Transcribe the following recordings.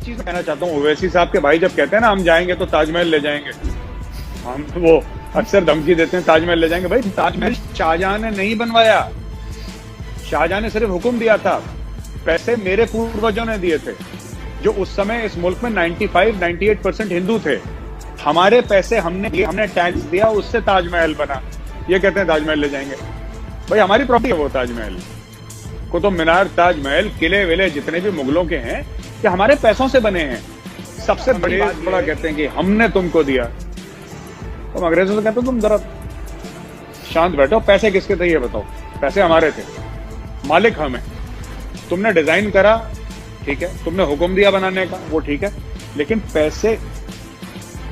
चीज कहना चाहता हूँ, ओवैसी साहब के भाई जब कहते हैं ना हम जाएंगे तो ताजमहल ले जाएंगे, हम वो अक्सर धमकी देते हैं ताजमहल ले जाएंगे। भाई ताजमहल शाहजहां ने नहीं बनवाया, शाहजहां ने सिर्फ हुक्म दिया था। पैसे मेरे पूर्वजों ने दिए थे, जो उस समय इस मुल्क में 95-98% हिंदू थे। हमारे पैसे हमने टैक्स दिया, उससे ताजमहल बना। ये कहते हैं ताजमहल ले जाएंगे। भाई हमारी प्रॉपर्टी है वो ताजमहल, कुतुब मीनार, ताजमहल, किले विले जितने भी मुगलों के हैं, कि हमारे पैसों से बने हैं। सबसे बड़ा कहते हैं कि हमने तुमको दिया। तुम अंग्रेजों से कहते हो तुम जरा शांत बैठो, पैसे किसके थे ये बताओ। पैसे हमारे थे, मालिक हम हैं। तुमने डिजाइन करा, ठीक है, तुमने हुक्म दिया बनाने का, वो ठीक है, लेकिन पैसे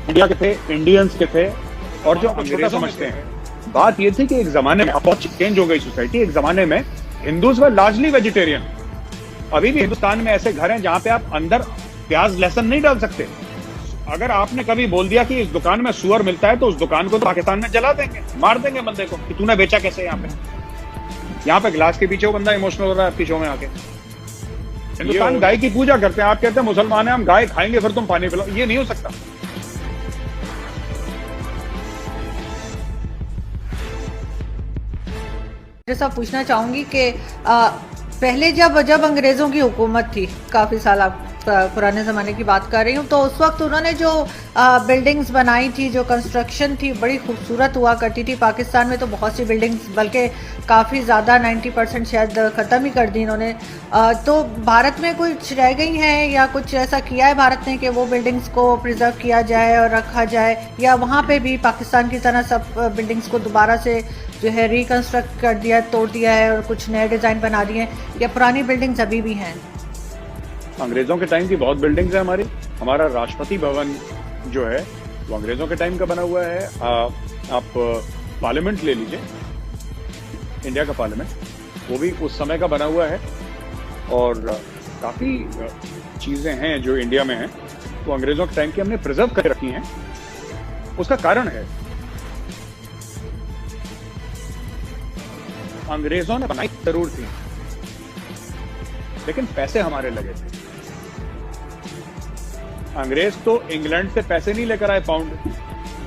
इंडिया के थे, इंडियंस के थे। और जो अंग्रेज समझते हैं, बात ये थी कि एक जमाने में बहुत चेंज हो गई सोसाइटी। एक जमाने में हिंदूज वर लार्जली वेजिटेरियन। अभी भी हिंदुस्तान में ऐसे घर हैं जहां पे आप अंदर प्याज लहसुन नहीं डाल सकते। अगर आपने कभी बोल दिया कि इस दुकान में सुअर मिलता है तो उस दुकान को तो पाकिस्तान में जला देंगे, मार देंगे बंदे को कि तूने बेचा कैसे। यहाँ पे ग्लास के पीछे वो बंदा इमोशनल हो रहा है आपकी शो में आके। हिंदुस्तान गाय की पूजा करते हैं, आप कहते हैं मुसलमान हैं हम गाय खाएंगे फिर तुम पानी पिलाओ। ये नहीं हो सकता। जैसा पूछना चाहूंगी कि पहले जब अंग्रेजों की हुकूमत थी, काफी साल आप पुराने ज़माने की बात कर रही हूँ, तो उस वक्त उन्होंने जो बिल्डिंग्स बनाई थी, जो कंस्ट्रक्शन थी, बड़ी खूबसूरत हुआ करती थी। पाकिस्तान में तो बहुत सी बिल्डिंग्स, बल्कि काफ़ी ज़्यादा 90% शायद ख़त्म ही कर दी इन्होंने। तो भारत में कुछ रह गई हैं या कुछ ऐसा किया है भारत ने कि वो बिल्डिंग्स को प्रिजर्व किया जाए और रखा जाए, या वहाँ पे भी पाकिस्तान की तरह सब बिल्डिंग्स को दोबारा से जो है रिकन्स्ट्रक्ट कर दिया, तोड़ दिया है और कुछ नए डिज़ाइन बना दिए हैं, या पुरानी बिल्डिंग्स अभी भी हैं? अंग्रेजों के टाइम की बहुत बिल्डिंग्स है हमारी। हमारा राष्ट्रपति भवन जो है वो अंग्रेजों के टाइम का बना हुआ है। आप पार्लियामेंट ले लीजिए, इंडिया का पार्लियामेंट, वो भी उस समय का बना हुआ है। और काफी चीजें हैं जो इंडिया में हैं वो अंग्रेजों के टाइम की हमने प्रिजर्व कर रखी हैं। उसका कारण है अंग्रेजों ने बनाई जरूर थी, लेकिन पैसे हमारे लगे थे। अंग्रेज तो इंग्लैंड से पैसे नहीं लेकर आए पाउंड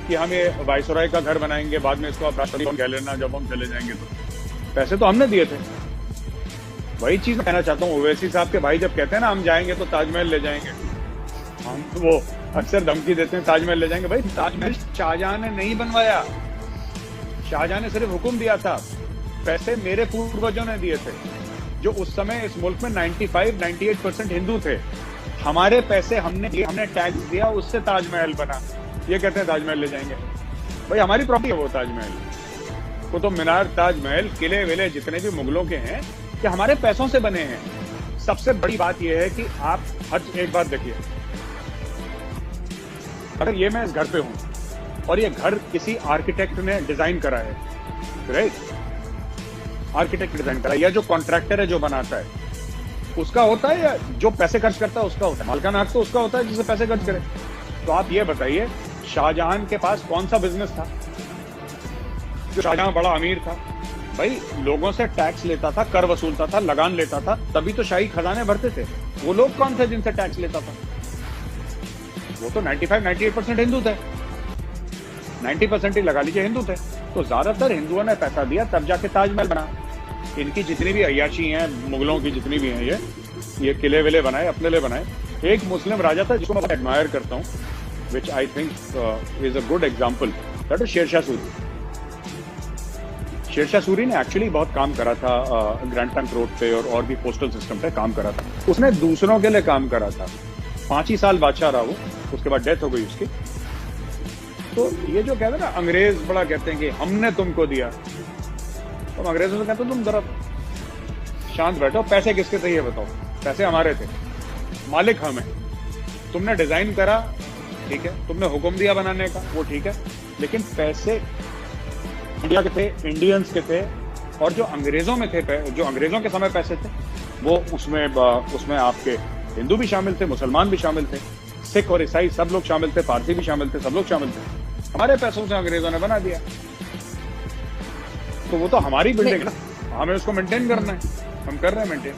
कि हम ये वाइसरॉय का घर बनाएंगे, बाद में इसको आप राष्ट्रपति भवन कह लेना जब हम चले जाएंगे। तो पैसे तो हमने दिए थे। वही चीज कहना चाहता हूँ, ओवैसी साहब के भाई जब कहते हैं ना हम जाएंगे तो ताजमहल ले जाएंगे, हम वो अक्सर धमकी देते हैं ताजमहल ले जाएंगे। भाई ताजमहल शाहजहां ने नहीं बनवाया, शाहजहां ने सिर्फ हुक्म दिया था। पैसे मेरे पूर्वजों ने दिए थे, जो उस समय इस मुल्क में 95-98% हिंदू थे। हमारे पैसे हमने टैक्स दिया, उससे ताजमहल बना। ये कहते हैं ताजमहल ले जाएंगे। भाई हमारी प्रॉपर्टी है वो ताजमहल, कुतुब मीनार, ताजमहल, किले विले जितने भी मुगलों के हैं, कि हमारे पैसों से बने हैं। सबसे बड़ी बात यह है कि आप हर एक बात देखिए, अगर ये मैं इस घर पे हूं और ये घर किसी आर्किटेक्ट ने डिजाइन करा है, राइट, आर्किटेक्ट डिजाइन करा, या जो कॉन्ट्रैक्टर है जो बनाता है उसका होता है, या जो पैसे खर्च करता है उसका होता है? मालिकाना हक तो उसका होता है जिसे पैसे खर्च करे। तो आप ये बताइए, शाहजहां के पास कौन सा बिजनेस था जो शाहजहां बड़ा अमीर था? भाई लोगों से टैक्स लेता था, कर वसूलता था, लगान लेता था, तभी तो शाही खजाने भरते थे। वो लोग कौन थे जिनसे टैक्स लेता था? वो तो 95-98% हिंदू थे, 90% ही लगा लीजिए हिंदू थे। तो ज्यादातर हिंदुओं ने पैसा दिया, तब जाके ताजमहल बना। इनकी जितनी भी अय्याशी हैं, मुगलों की जितनी भी हैं, ये किले विले बनाए, अपने लिए बनाए। एक मुस्लिम राजा था जिसको मैं एडमायर करता हूँ, which I think is a good example, that is Sher Shah Suri. Sher Shah Suri ने एक्चुअली बहुत काम करा था ग्रैंड ट्रंक रोड पे और भी पोस्टल सिस्टम पे काम करा था। उसने दूसरों के लिए काम करा था। 5 ही साल बादशाह रहा वो, उसके बाद डेथ हो गई उसकी। तो ये जो कहते हैं ना अंग्रेज बड़ा कहते हैं कि हमने तुमको दिया, तुम अंग्रेजों से कहते हो तुम जरा शांत बैठो, पैसे किसके थे ये बताओ। पैसे हमारे थे, मालिक हम हैं। तुमने डिजाइन करा, ठीक है, तुमने हुक्म दिया बनाने का, वो ठीक है, लेकिन पैसे इंडिया के थे, इंडियंस के थे। और जो अंग्रेजों में थे, जो अंग्रेजों के समय पैसे थे, वो उसमें आपके हिंदू भी शामिल थे, मुसलमान भी शामिल थे, सिख और ईसाई सब लोग शामिल थे, पारसी भी शामिल थे, सब लोग शामिल थे। हमारे पैसों से अंग्रेजों ने बना दिया, तो वो तो हमारी बिल्डिंग है ना, हमें उसको मेंटेन करना है, हम कर रहे हैं मेंटेन।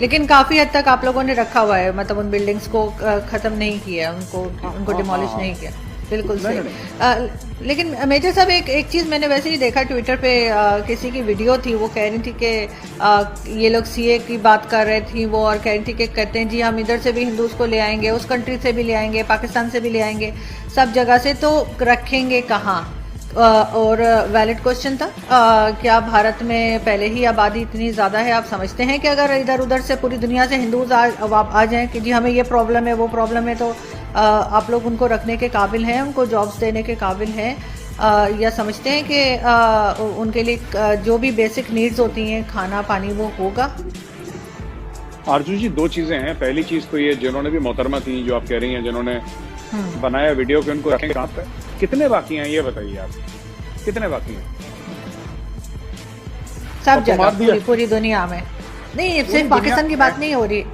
लेकिन काफी हद तक आप लोगों ने रखा हुआ है, मतलब उन बिल्डिंग्स को खत्म नहीं किया, उनको डिमोलिश नहीं किया। बिल्कुल सही। लेकिन मेजर साहब एक चीज मैंने वैसे ही देखा ट्विटर पे, किसी की वीडियो थी, वो कह रही थी कि ये लोग सीए की बात कर रहे थी वो, और कह रही थी कि कहते हैं जी हम इधर से भी हिंदूज को ले आएंगे, उस कंट्री से भी ले आएंगे, पाकिस्तान से भी ले आएंगे, सब जगह से, तो रखेंगे कहाँ? और वैलिड क्वेश्चन था, क्या भारत में पहले ही आबादी इतनी ज़्यादा है, आप समझते हैं कि अगर इधर उधर से पूरी दुनिया से हिंदूज आ जाएं कि जी हमें ये प्रॉब्लम है वो प्रॉब्लम है, तो आप लोग उनको रखने के काबिल हैं, उनको जॉब्स देने के काबिल हैं, या समझते हैं कि उनके लिए जो भी बेसिक नीड्स होती हैं, खाना पानी, वो होगा? आरजू जी, दो चीजें हैं। पहली चीज तो ये, जिन्होंने भी मोहतरमा थी जो आप कह रही हैं, जिन्होंने बनाया वीडियो कि उनको रखेंगे कहाँ पे, कितने बाकी हैं ये बताइए आप, कितने बाकी हैं? सब जगह, पूरी दुनिया में, नहीं सिर्फ पाकिस्तान की बात नहीं हो रही।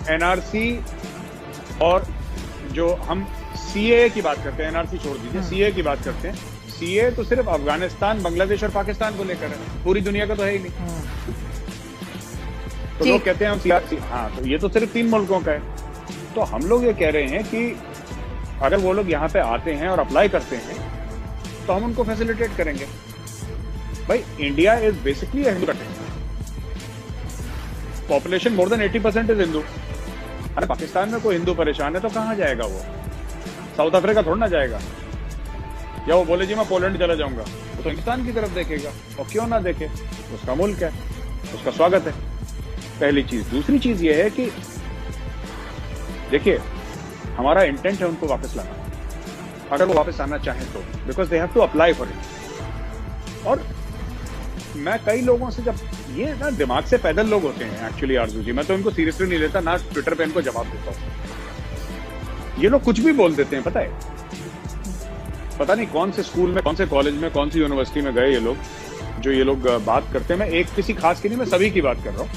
एनआरसी और जो हम सीए की बात करते हैं, एनआरसी छोड़ दीजिए, सीए की बात करते हैं। सीए तो सिर्फ अफगानिस्तान, बांग्लादेश और पाकिस्तान को लेकर है, पूरी दुनिया का तो है ही नहीं। तो लोग कहते हैं हम सीआरसी, हाँ, तो ये तो सिर्फ 3 मुल्कों का है। तो हम लोग ये कह रहे हैं कि अगर वो लोग यहाँ पे आते हैं और अप्लाई करते हैं तो हम उनको फैसिलिटेट करेंगे। भाई, India is basically Hindu country, population more than 80% is Hindu. अरे पाकिस्तान में कोई हिंदू परेशान है तो कहाँ जाएगा वो? साउथ अफ्रीका थोड़ा ना जाएगा, या वो बोले जी मैं पोलैंड चला जाऊंगा, वो तो हिंदुस्तान की तरफ देखेगा, और क्यों ना देखे, उसका मुल्क है, उसका स्वागत है। पहली चीज। दूसरी चीज ये है कि देखिए, हमारा इंटेंट है उनको वापस लाना, अगर वो वापस आना चाहें तो, because they have to apply for it. और मैं कई लोगों से, जब ये ना दिमाग से पैदल लोग होते हैं एक्चुअली आरजू जी, मैं तो इनको सीरियसली नहीं लेता, ना ट्विटर पे इनको जवाब देता हूँ। ये लोग कुछ भी बोल देते हैं, पता है, पता नहीं कौन से स्कूल में, कौन से कॉलेज में, कौन सी यूनिवर्सिटी में गए ये लोग, जो ये लोग बात करते हैं। मैं एक किसी खास की नहीं, मैं सभी की बात कर रहा हूँ।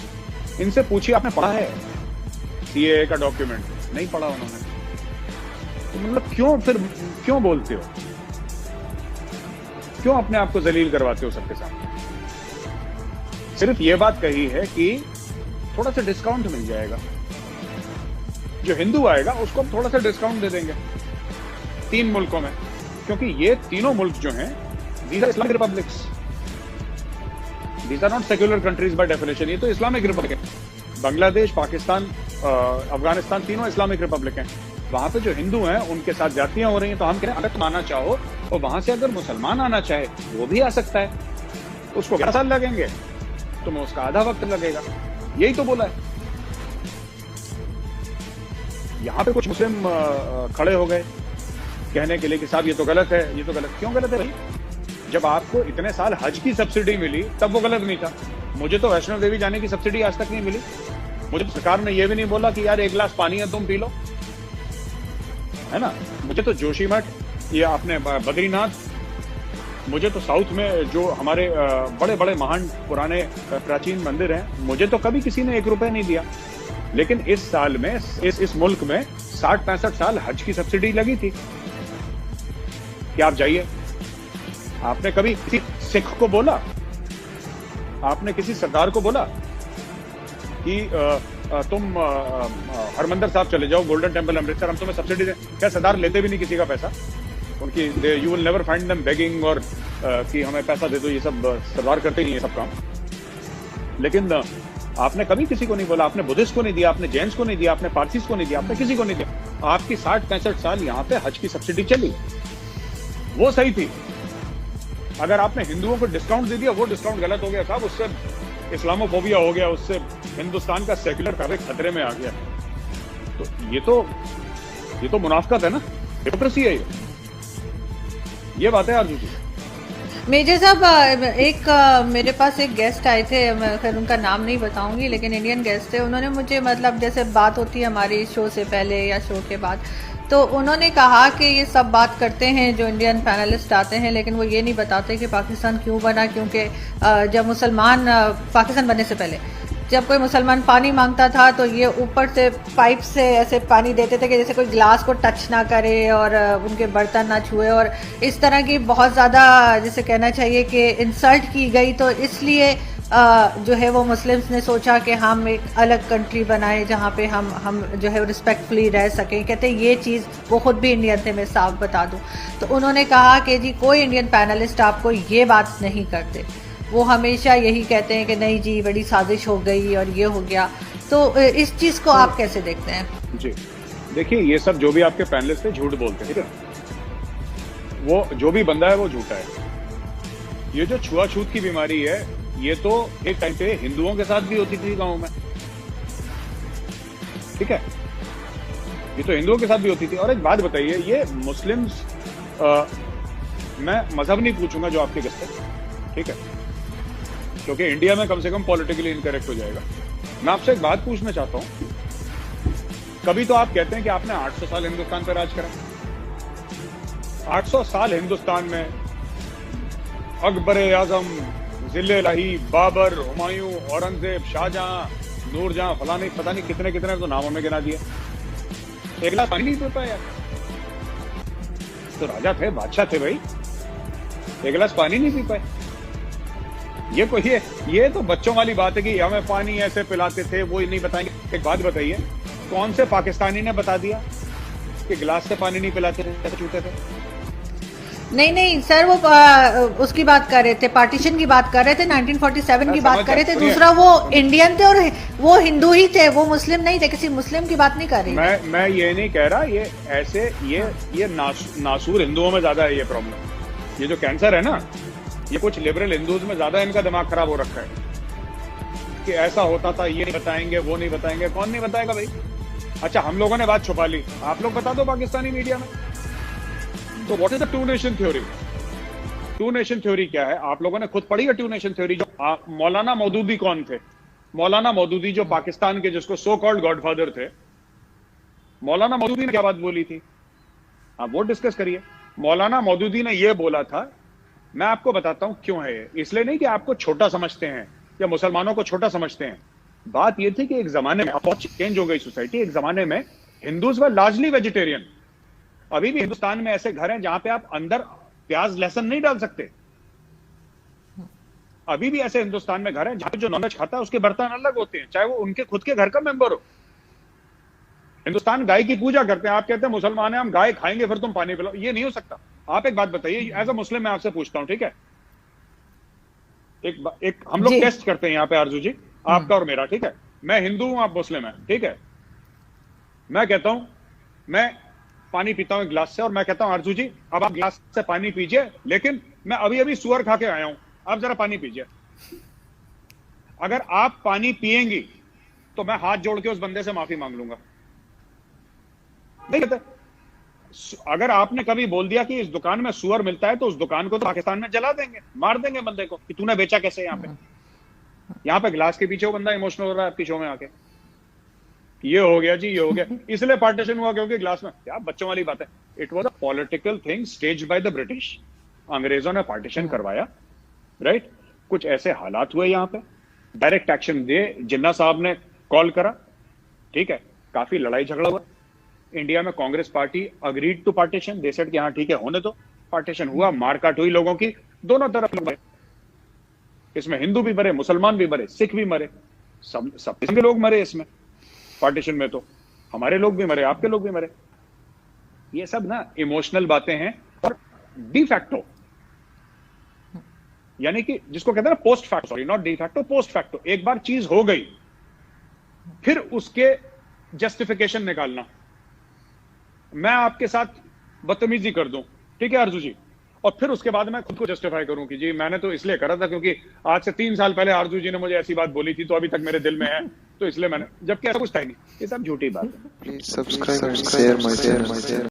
इनसे पूछिए आपने पढ़ा है सीएए का डॉक्यूमेंट? नहीं पढ़ा उन्होंने। तो मतलब क्यों बोलते हो, क्यों अपने आप को जलील करवाते हो सबके सामने? सिर्फ ये बात कही है कि थोड़ा सा डिस्काउंट मिल जाएगा, जो हिंदू आएगा उसको हम थोड़ा सा डिस्काउंट दे देंगे 3 मुल्कों में, क्योंकि ये तीनों मुल्क जो हैं, these are Islamic republics, these are not secular countries by definition. ये तो इस्लामिक रिपब्लिक है। बांग्लादेश, पाकिस्तान, अफगानिस्तान, तीनों इस्लामिक रिपब्लिक हैं। वहां पे जो हिंदू हैं उनके साथ जातियां हो रही हैं। तो हम कह रहे हैं अगर तुम आना चाहो तो वहां से अगर मुसलमान आना चाहे वो भी आ सकता है, उसको 11 साल लगेंगे, तुम्हें उसका आधा वक्त लगेगा। यही तो बोला है। यहां पे कुछ मुस्लिम खड़े हो गए कहने के लिए कि साहब ये तो गलत है, ये तो गलत। क्यों गलत है भाई? जब आपको इतने साल हज की सब्सिडी मिली तब वो गलत नहीं था। मुझे तो वैष्णो देवी जाने की सब्सिडी आज तक नहीं मिली। मुझे तो सरकार ने ये भी नहीं बोला कि यार 1 गिलास पानी है तुम पी लो, है ना। मुझे तो जोशीमठ, ये आपने बद्रीनाथ, मुझे तो साउथ में जो हमारे बड़े बड़े महान पुराने प्राचीन मंदिर हैं, मुझे तो कभी किसी ने 1 रुपया नहीं दिया। लेकिन इस साल में इस मुल्क में 60-65 साल हज की सब्सिडी लगी थी कि आप जाइए। आपने कभी किसी सिख को बोला, आपने किसी सरदार को बोला कि तुम हरमंदिर साहब चले जाओ, गोल्डन टेम्पल अमृतसर, हम तुम्हें सब्सिडी दें? क्या सरदार लेते भी नहीं किसी का पैसा? उनकी you will never find them begging और कि हमें पैसा दे दो। ये सब सरदार करते नहीं है सब काम। लेकिन आपने कभी किसी को नहीं बोला, आपने बुद्धिस्ट को नहीं दिया, आपने जैन्स को नहीं दिया, आपने पारसीस को नहीं दिया, आपने किसी को नहीं दिया। आपकी 60-65 साल यहाँ पे हज की सब्सिडी चली, वो सही थी। अगर आपने हिंदुओं को डिस्काउंट दे दिया, वो डिस्काउंट गलत हो गया साहब, उससे इस्लामोफोबिया हो गया, उससे हिंदुस्तान का सेक्युलर फैब्रिक खतरे में आ गया। तो ये तो मुनाफिकत है ना, हिपोक्रेसी है ये बात है आरजू जी। मेजर साहब, एक मेरे पास एक गेस्ट आए थे, मैं खैर उनका नाम नहीं बताऊंगी, लेकिन इंडियन गेस्ट थे। उन्होंने मुझे, मतलब जैसे बात होती है हमारी शो से पहले या शो के बाद, तो उन्होंने कहा कि ये सब बात करते हैं जो इंडियन पैनलिस्ट आते हैं, लेकिन वो ये नहीं बताते कि पाकिस्तान क्यों बना। क्योंकि जब मुसलमान, पाकिस्तान बनने से पहले जब कोई मुसलमान पानी मांगता था तो ये ऊपर से पाइप से ऐसे पानी देते थे कि जैसे कोई गिलास को टच ना करे और उनके बर्तन ना छुए, और इस तरह की बहुत ज़्यादा, जैसे कहना चाहिए कि इंसल्ट की गई। तो इसलिए जो है वो मुस्लिम्स ने सोचा कि हम एक अलग कंट्री बनाएं जहाँ पे हम जो है रिस्पेक्टफुली रह सकें। कहते ये चीज़, वो खुद भी इंडियन थे, मैं साफ बता दूं। तो उन्होंने कहा कि जी कोई इंडियन पैनलिस्ट आपको ये बात नहीं करते, वो हमेशा यही कहते हैं कि नहीं जी बड़ी साजिश हो गई और ये हो गया। तो इस चीज़ को आप कैसे देखते हैं? जी देखिए, ये सब जो भी आपके पैनलिस्ट थे झूठ बोलते हैं, ठीक है? वो जो भी बंदा है वो झूठा है। ये जो छुआछूत की बीमारी है, ये तो एक टाइम पे हिंदुओं के साथ भी होती थी गांव में, ठीक है? ये तो हिंदुओं के साथ भी होती थी। और एक बात बताइए, ये मुस्लिम्स, मैं मजहब नहीं पूछूंगा जो आपके गेस्ट है, ठीक है? क्योंकि इंडिया में कम से कम पॉलिटिकली इनकरेक्ट हो जाएगा। मैं आपसे एक बात पूछना चाहता हूं, कभी तो आप कहते हैं कि आपने 800 साल हिंदुस्तान पर राज करा। 800 साल हिंदुस्तान में अकबर आजम, जिले लाही, बाबर, हुमायूं, औरंगजेब, शाहजहां, नूरजहां, फलाने पता नहीं कितने कितने तो नाम हमें गिना दिए। एक गिलास पानी नहीं पी पाए यार। तो राजा थे, बादशाह थे भाई, एक गिलास पानी नहीं पी पाए। ये तो बच्चों वाली बात है कि हमें पानी ऐसे पिलाते थे, वो नहीं बताएंगे। एक बात बताइए, कौन से पाकिस्तानी ने बता दिया कि गिलास से पानी नहीं पिलाते थे, कैसे छूते थे? नहीं सर, वो उसकी बात कर रहे थे, पार्टीशन की बात कर रहे थे, 1947 की बात कर रहे थे। दूसरा वो इंडियन थे और वो हिंदू ही थे, वो मुस्लिम नहीं थे, किसी मुस्लिम की बात नहीं कर रही। मैं ये नहीं कह रहा, ये ऐसे ये नासूर हिंदुओं में ज्यादा है ये प्रॉब्लम। ये जो कैंसर है ना, ये कुछ लिबरल हिंदूज में ज्यादा इनका दिमाग खराब हो रखा है कि ऐसा होता था, ये नहीं बताएंगे, वो नहीं बताएंगे। कौन नहीं बताएगा भाई? अच्छा, हम लोगों ने बात छुपा ली, आप लोग बता दो पाकिस्तानी मीडिया में। तो what is the two nation theory? Two nation theory क्या है? आप लोगों ने खुद पढ़ी है टू नेशन थ्योरी? जो मौलाना मौदूदी कौन थे? मौलाना मौदूदी जो पाकिस्तान के जिसको सो कॉल्ड गॉडफादर थे, मौलाना मौदूदी ने क्या बात बोली थी? आप वो डिस्कस करिए। मौलाना मौदूदी ने ये बोला था, मैं आपको बताता हूं क्यों है ये। इसलिए नहीं कि आपको छोटा समझते हैं या मुसलमानों को छोटा समझते हैं। बात ये थी कि एक जमाने में बहुत चेंज हो गई सोसाइटी। एक जमाने में हिंदूज वर लार्जली वेजिटेरियन। अभी भी हिंदुस्तान में ऐसे घर हैं जहां पे आप अंदर प्याज लहसुन नहीं डाल सकते। अभी भी ऐसे हिंदुस्तान में घर हैं जहां पे जो नॉनवेज खाता है उसके बर्तन अलग होते हैं, चाहे वो उनके खुद के घर का मेंबर हो। हिंदुस्तान गाय की पूजा करते हैं। आप कहते हैं मुसलमान हैं, हम गाय खाएंगे फिर तुम पानी पिलाओ, ये नहीं हो सकता। आप एक बात बताइए, एज अ मुस्लिम मैं आपसे पूछता हूं, ठीक है? एक हम लोग टेस्ट करते हैं यहाँ पे आरजू जी, आपका और मेरा, ठीक है? मैं हिंदू हूं, आप मुस्लिम हैं, ठीक है? मैं कहता हूं, मैं पानी पीता हूं एक गिलास से और मैं कहता हूं आरजू जी अब आप गिलास से पानी पीजिए, लेकिन मैं अभी अभी सुअर खा के आया हूं, आप जरा पानी पीजिए। अगर आप पानी पिएंगी तो मैं हाथ जोड़ के उस बंदे से माफी मांग लूंगा। नहीं कहते? अगर आपने कभी बोल दिया कि इस दुकान में सुअर मिलता है तो उस दुकान को तो पाकिस्तान में जला देंगे, मार देंगे बंदे को कि तूने बेचा कैसे। यहाँ पे गिलास के पीछे वो बंदा इमोशनल हो रहा है आपकी शो में आके, ये हो गया जी, ये हो गया, इसलिए पार्टीशन हुआ क्योंकि ग्लास में। क्या बच्चों वाली बात है? It was a political thing staged by the British. अंग्रेजों ने पार्टीशन करवाया, राइट? कुछ ऐसे हालात हुए यहाँ पे, डायरेक्ट एक्शन दिए, जिन्ना साहब ने कॉल करा, ठीक है? काफी लड़ाई झगड़ा हुआ। इंडिया में Congress party agreed to partition, they said कि हाँ ठीक है होने दो। पार्टीशन हुआ, मारकाट हुई लोगों की, दोनों तरफ लोग मरे। इसमें हिंदू भी मरे, मुसलमान भी मरे, सिख भी मरे, सब किस्म के लोग मरे इसमें। पार्टीशन में तो हमारे लोग भी मरे, आपके लोग भी मरे। ये सब ना इमोशनल बातें हैं। और डी फैक्टो, यानी कि जिसको कहते हैं ना post facto, sorry not de facto, post facto. एक बार चीज हो गई फिर उसके जस्टिफिकेशन निकालना। मैं आपके साथ बदतमीजी कर दूं, ठीक है आरजू जी, और फिर उसके बाद मैं खुद को जस्टिफाई करूं कि जी मैंने तो इसलिए करा था क्योंकि आज से 3 साल पहले आरजू जी ने मुझे ऐसी बात बोली थी तो अभी तक मेरे दिल में है, तो इसलिए मैंने, जबकि ऐसा कुछ था ही नहीं। ये सब झूठी बात है। Please subscribe and share my channel.